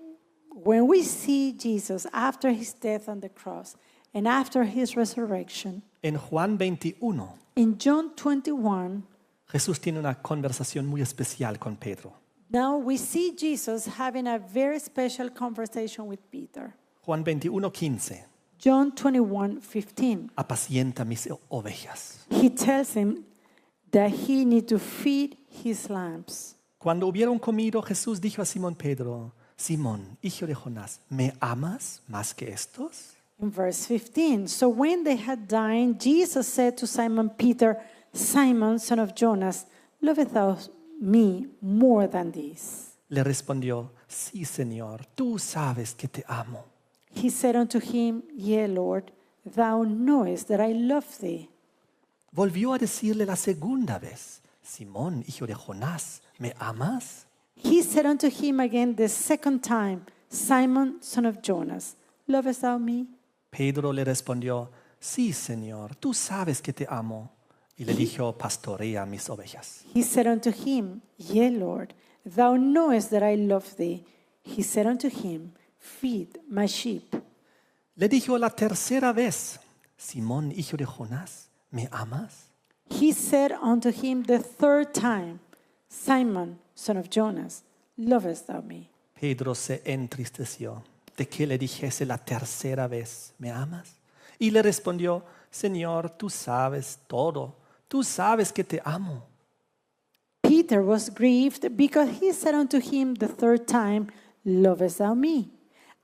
when we see Jesus after his death on the cross and after his resurrection, en Juan 21, in John 21, Jesús tiene una conversación muy especial con Pedro. now we see Jesus having a very special conversation with Peter. Juan 21:15. John 21:15. Apacienta mis ovejas. He tells him that he needs to feed his lambs. Cuando hubieron comido, Jesús dijo a Simón Pedro, Simón, hijo de Jonás, ¿me amas más que estos? In verse 15, so when they had dined, Jesus said to Simon Peter, Simon, son of Jonas, lovest thou me more than these? Le respondió, sí, Señor, tú sabes que te amo. He said unto him, Yea, Lord, thou knowest that I love thee. Volvió a decirle la segunda vez, Simón, hijo de Jonás, ¿me amas? He said unto him again the second time, Simon, son of Jonas, lovest thou me? Pedro le respondió, sí, Señor, tú sabes que te amo. Y le dijo, pastorea mis ovejas. He said unto him, Yea, Lord, thou knowest that I love thee. He said unto him, feed my sheep. Le dijo la tercera vez, Simón, hijo de Jonás, ¿me amas? He said unto him the third time, Simon, son of Jonas, lovest thou me? Pedro se entristeció de que le dijese la tercera vez, ¿me amas? Y le respondió, Señor, tú sabes todo, tú sabes que te amo. Peter was grieved because he said unto him the third time, lovest thou me?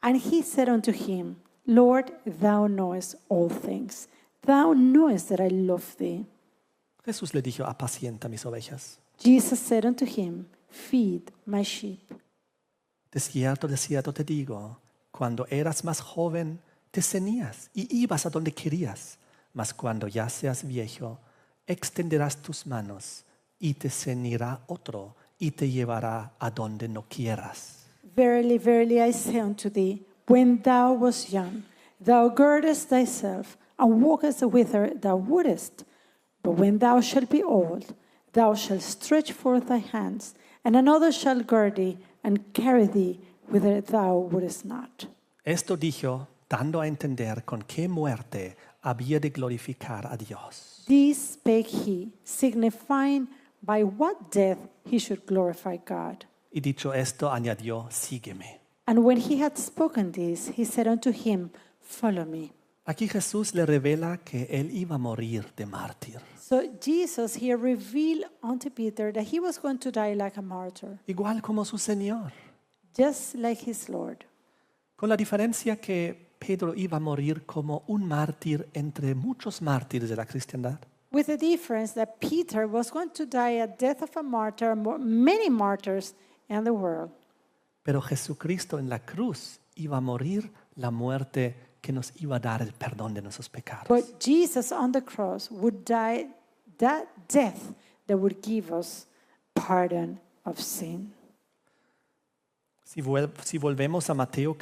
And he said unto him, Lord, thou knowest all things. Thou knowest that I love thee. Jesús le dijo, apacienta mis ovejas. Jesus said unto him, feed my sheep. De cierto te digo, cuando eras más joven, te ceñías y ibas a donde querías, mas cuando ya seas viejo, extenderás tus manos y te ceñirá otro y te llevará a donde no quieras. Verily, verily, I say unto thee, when thou wast young, thou girdest thyself, and walkest whither thou wouldest. But when thou shalt be old, thou shalt stretch forth thy hands, and another shall gird thee, and carry thee whither thou wouldest not. Esto dijo, dando a entender con qué muerte había de glorificar a Dios. This spake he, signifying by what death he should glorify God. Y dicho esto, añadió, sígueme. And when he had spoken this, he said unto him, Follow me. Aquí Jesús le revela que él iba a morir de mártir. So Jesus here revealed unto Peter that he was going to die like a martyr, Igual como su Señor. just like his Lord. Con la diferencia que Pedro iba a morir como un mártir entre muchos mártires de la cristiandad. With the difference that Peter was going to die a death of a martyr, many martyrs in the world. Pero Jesucristo en la cruz iba a morir la muerte que nos iba a dar el perdón de nuestros pecados. But Jesus on the cross would die that death that would give us pardon of sin. Si volvemos a Mateo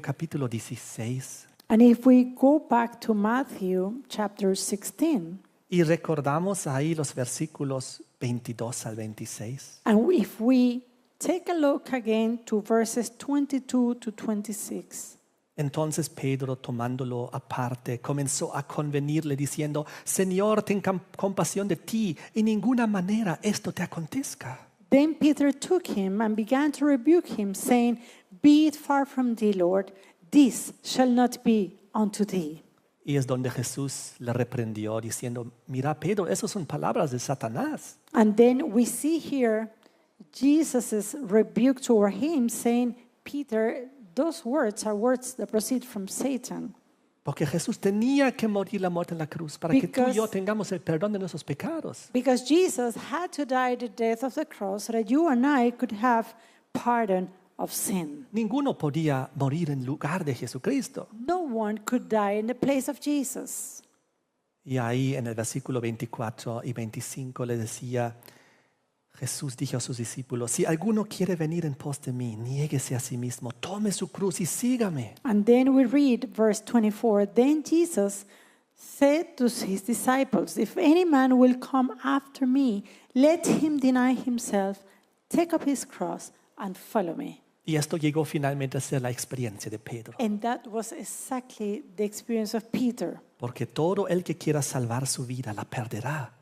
capítulo 16 And if we go back to Matthew chapter 16, y recordamos ahí los versículos 22 al 26, and if we take a look again to verses 22 to 26, entonces Pedro, tomándolo aparte, comenzó a convenirle diciendo: Señor, ten compasión de ti, en ninguna manera esto te acontezca. then Peter took him and began to rebuke him, saying, Be it far from thee, Lord, this shall not be unto thee. Y es donde Jesús le reprendió diciendo: Mira, Pedro, esas son palabras de Satanás. And then we see here Jesus' rebuke toward him, saying, Peter, those words are words that proceed from Satan. Porque Jesús tenía que morir la muerte en la cruz para que tú y yo Because- tengamos el perdón de nuestros pecados. Because Jesus had to die the death of the cross so that you and I could have pardon of sin. Ninguno podía morir en lugar de Jesucristo. No one could die in the place of Jesus. Y ahí en el versículo 24 y 25 le decía, Jesús dijo a sus discípulos: Si alguno quiere venir en pos de mí, niéguese a sí mismo, tome su cruz y sígame. And then we read verse 24. Then Jesus said to his disciples, If any man will come after me, let him deny himself, take up his cross, and follow me. Y esto llegó finalmente a ser la experiencia de Pedro. And that was exactly the experience of Peter. Porque todo el que quiera salvar su vida la perderá.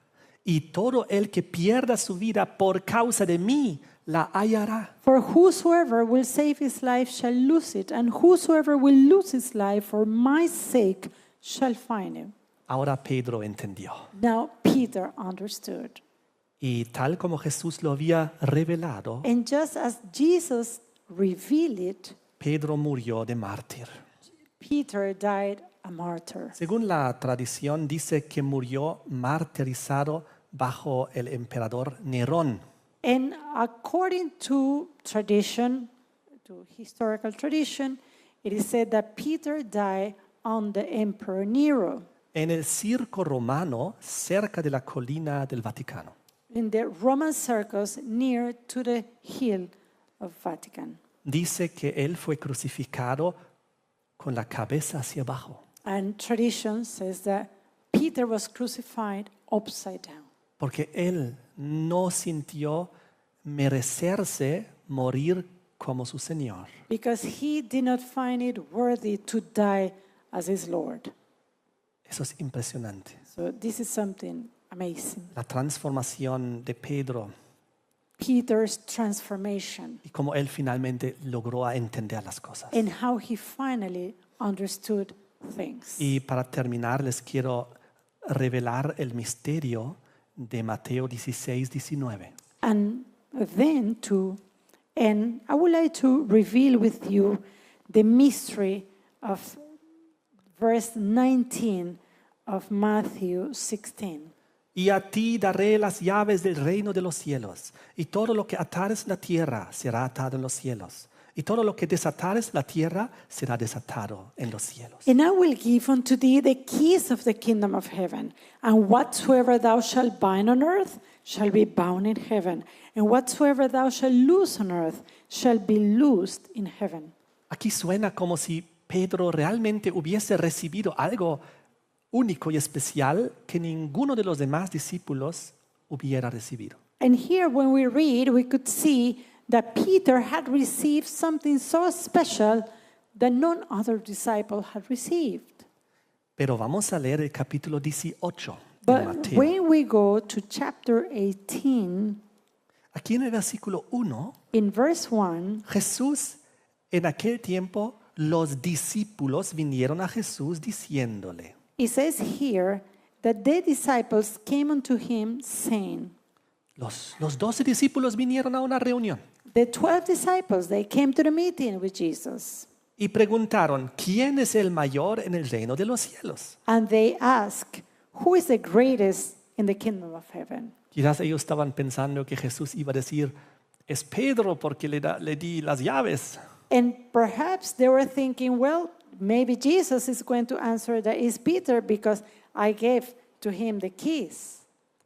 Y todo el que pierda su vida por causa de mí la hallará. For whosoever will save his life shall lose it, and whosoever will lose his life for my sake shall find him. Ahora Pedro entendió. Now Peter understood. Y tal como Jesús lo había revelado, And just as Jesus revealed it, Pedro murió de mártir. Peter died a martyr. Según la tradición, dice que murió martirizado bajo el emperador Nerón. And according to tradition, to historical tradition, it is said that Peter died on the Emperor Nero En el circo romano, cerca de la colina del Vaticano. in the Roman circus near to the hill of Vatican. Dice que él fue crucificado con la cabeza hacia abajo. And tradition says that Peter was crucified upside down Porque él no sintió merecerse morir como su Señor. because he did not find it worthy to die as his Lord. Eso es impresionante. So this is something amazing. La transformación de Pedro Peter's transformation y cómo él finalmente logró entender las cosas. and how he finally understood things. Y para terminar, les quiero revelar el misterio de Mateo 16, 19. And then I would like to reveal with you the mystery of verse 19 of Matthew 16. Y a ti daré las llaves del reino de los cielos, y todo lo que atares en la tierra será atado en los cielos, y todo lo que desatares en la tierra será desatado en los cielos. And I will give unto thee the keys of the kingdom of heaven. And whatsoever thou shalt bind on earth shall be bound in heaven. And whatsoever thou shalt loose on earth shall be loosed in heaven. Aquí suena como si Pedro realmente hubiese recibido algo único y especial que ninguno de los demás discípulos hubiera recibido. And here, when we read, we could see that Peter had received something so special that none other disciple had received. Pero vamos a leer el capítulo 18 de But Mateo. when we go to chapter 18, Aquí en el versículo 1, in verse 1, Jesús En aquel tiempo los discípulos vinieron a Jesús diciéndole, It says here that the disciples came unto him saying, los 12 discípulos vinieron a una reunión the 12 disciples, they came to the meeting with Jesus. y preguntaron, ¿quién es el mayor en el reino de los cielos? And they asked, who is the greatest in the kingdom of heaven? Quizás ellos estaban pensando que Jesús iba a decir, es Pedro porque le di las llaves. And perhaps they were thinking, well, maybe Jesus is going to answer that it's Peter because I gave to him the keys.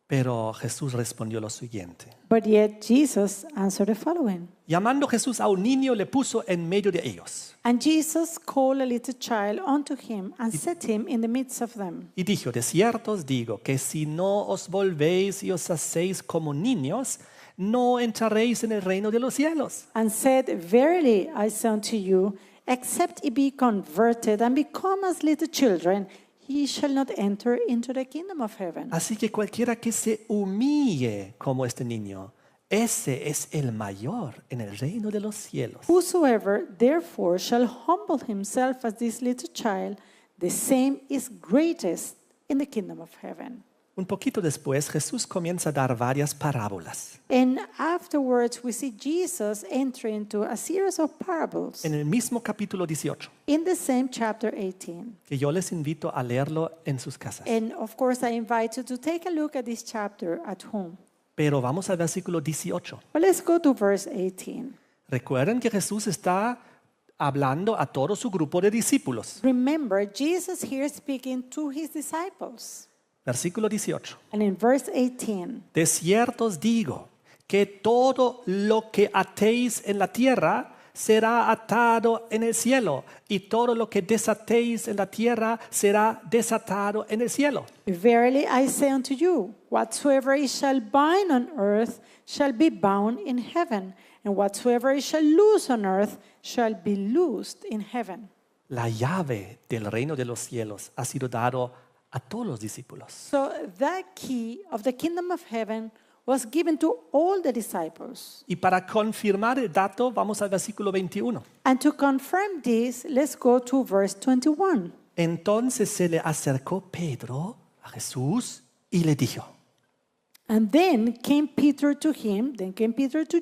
Pero Jesús respondió lo siguiente. But yet Jesus answered the following. Llamando Jesús a un niño, le puso en medio de ellos. And Jesus called a little child unto him and set him in the midst of them. Y dijo, de cierto os digo que si no os volvéis y os hacéis como niños, no entraréis en el reino de los cielos. And said, verily I say unto you, except ye be converted and become as little children, ye shall not enter into the kingdom of heaven. Así que cualquiera que se humille como este niño, ese es el mayor en el reino de los cielos. Whosoever therefore shall humble himself as this little child, the same is greatest in the kingdom of heaven. Un poquito después, Jesús comienza a dar varias parábolas. And afterwards, we see Jesus enter into a series of parables En el mismo capítulo 18, in the same chapter 18. que yo les invito a leerlo en sus casas. And of course, I invite you to take a look at this chapter at home. Pero vamos al versículo 18. But let's go to verse 18. Recuerden que Jesús está hablando a todo su grupo de discípulos. Remember, Jesus here speaking to his disciples. Versículo 18. And in verse 18, De cierto os digo que todo lo que atéis en la tierra será atado en el cielo, y todo lo que desatéis en la tierra será desatado en el cielo. verily I say unto you, whatsoever ye shall bind on earth shall be bound in heaven, and whatsoever ye shall loose on earth shall be loosed in heaven. La llave del reino de los cielos ha sido dado a todos los discípulos. So that key of the kingdom of heaven was given to all the disciples. Y para confirmar el dato, vamos al versículo 21. And to confirm this, let's go to verse 21. Entonces se le acercó Pedro a Jesús y le dijo, And then came Peter to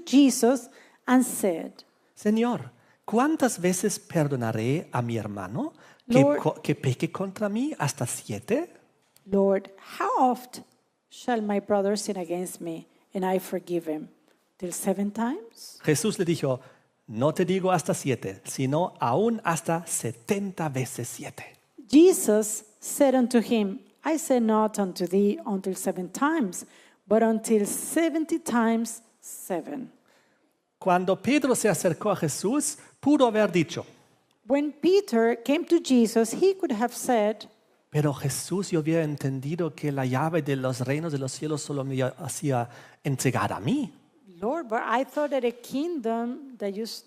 Jesus and said, Señor, ¿cuántas veces perdonaré a mi hermano Lord- que peque contra mí? ¿Hasta 7? Lord, how oft shall my brother sin against me and I forgive him? Till 7 times? Jesús le dijo, no te digo hasta 7, sino aún hasta 70 veces 7. Jesus said unto him, I say not unto thee until 7 times, but until 70 times 7. Cuando Pedro se acercó a Jesús, pudo haber dicho, When Peter came to Jesus, he could have said, pero Jesús, yo había entendido que la llave de los reinos de los cielos solo me hacía entregar a mí. Lord, but I thought that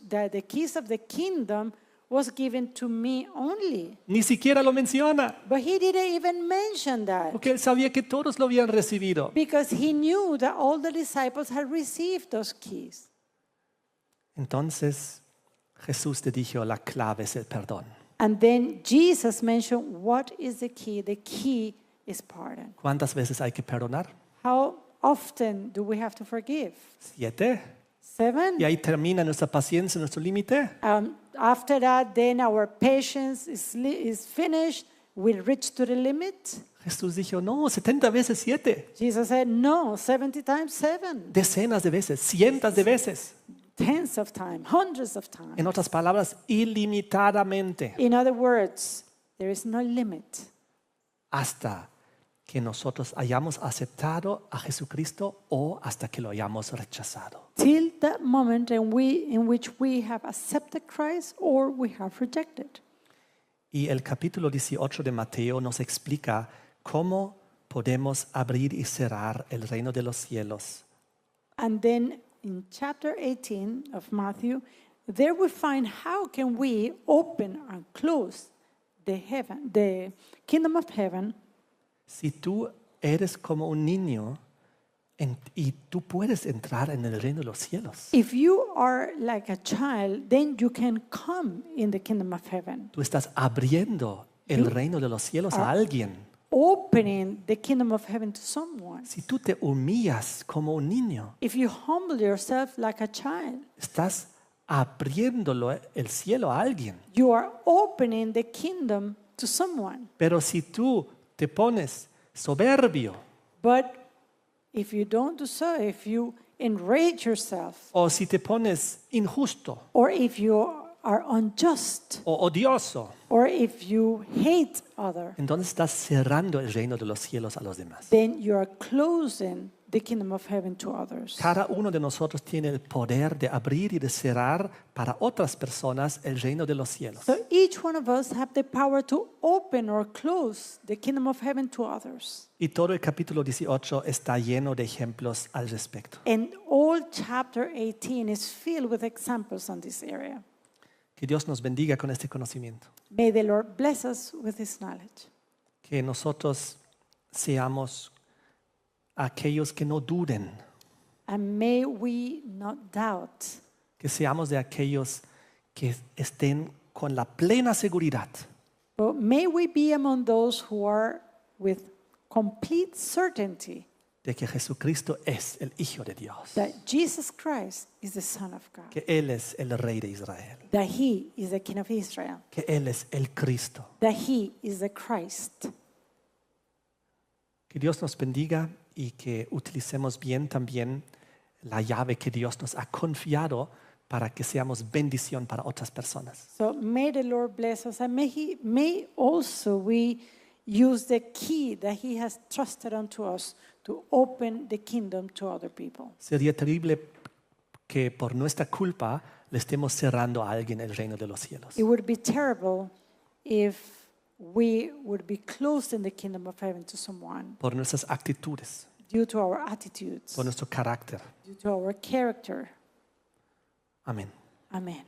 that the keys of the kingdom was given to me only. Ni siquiera lo menciona, But he didn't even mention that porque él sabía que todos lo habían recibido. because he knew that all the disciples had received those keys. Entonces Jesús te dijo, la clave es el perdón. And then Jesus mentioned what is the key? The key is pardon. ¿Cuántas veces hay que perdonar? How often do we have to forgive? 7. 7? Y ahí termina nuestra paciencia, nuestro límite. After that, then our patience is finished. We reach to the limit. Jesús dijo, no, 70 veces 7. Jesus said, no, 70 times 7. Decenas de veces, cientos de veces. Tens of times, hundreds of times. En otras palabras, ilimitadamente. In other words, there is no limit Hasta que nosotros hayamos aceptado a Jesucristo o hasta que lo hayamos rechazado. till that moment in which we have accepted Christ or we have rejected. Y el capítulo 18 de Mateo nos explica cómo podemos abrir y cerrar el reino de los cielos. And then in chapter 18 of Matthew, there we find how can we open and close the kingdom of heaven. Si tú eres como un niño, Y tú puedes entrar en el reino de los cielos. If you are like a child, then you can come in the kingdom of heaven. Tú estás abriendo el reino de los cielos a alguien. Opening the kingdom of heaven to someone. Si tú te humillas como un niño, If you humble yourself like a child, estás abriéndolo el cielo a alguien. you are opening the kingdom to someone. Pero si tú te pones soberbio But if you don't do so, if you enrage yourself, o si te pones injusto or if you are unjust, o odioso, or if you hate others, entonces estás cerrando el reino de los cielos a los demás. then you are closing the kingdom of heaven to others. Cada uno de nosotros tiene el poder de abrir y de cerrar para otras personas el reino de los cielos. So each one of us have the power to open or close the kingdom of heaven to others. Y todo el capítulo 18 está lleno de ejemplos al respecto. And all chapter 18 is filled with examples on this area. Que Dios nos bendiga con este conocimiento. May the Lord bless us with his knowledge. Que nosotros seamos aquellos que no duden, And may we not doubt, que seamos de aquellos que estén con la plena seguridad but may we be among those who are with complete certainty de que Jesucristo es el Hijo de Dios, that Jesus Christ is the Son of God, que Él es el Rey de Israel, that he is the King of Israel, que Él es el Cristo. that he is the Christ. Que Dios nos bendiga y que utilicemos bien también la llave que Dios nos ha confiado para que seamos bendición para otras personas. So may the Lord bless us, and may also we use the key that he has trusted unto us to open the kingdom to other people. Sería terrible que por nuestra culpa le estemos cerrando a alguien el reino de los cielos. It would be terrible if we would be closed in the kingdom of heaven to someone Por nuestras actitudes, due to our attitudes, por nuestro carácter. due to our character. Amén. Amen.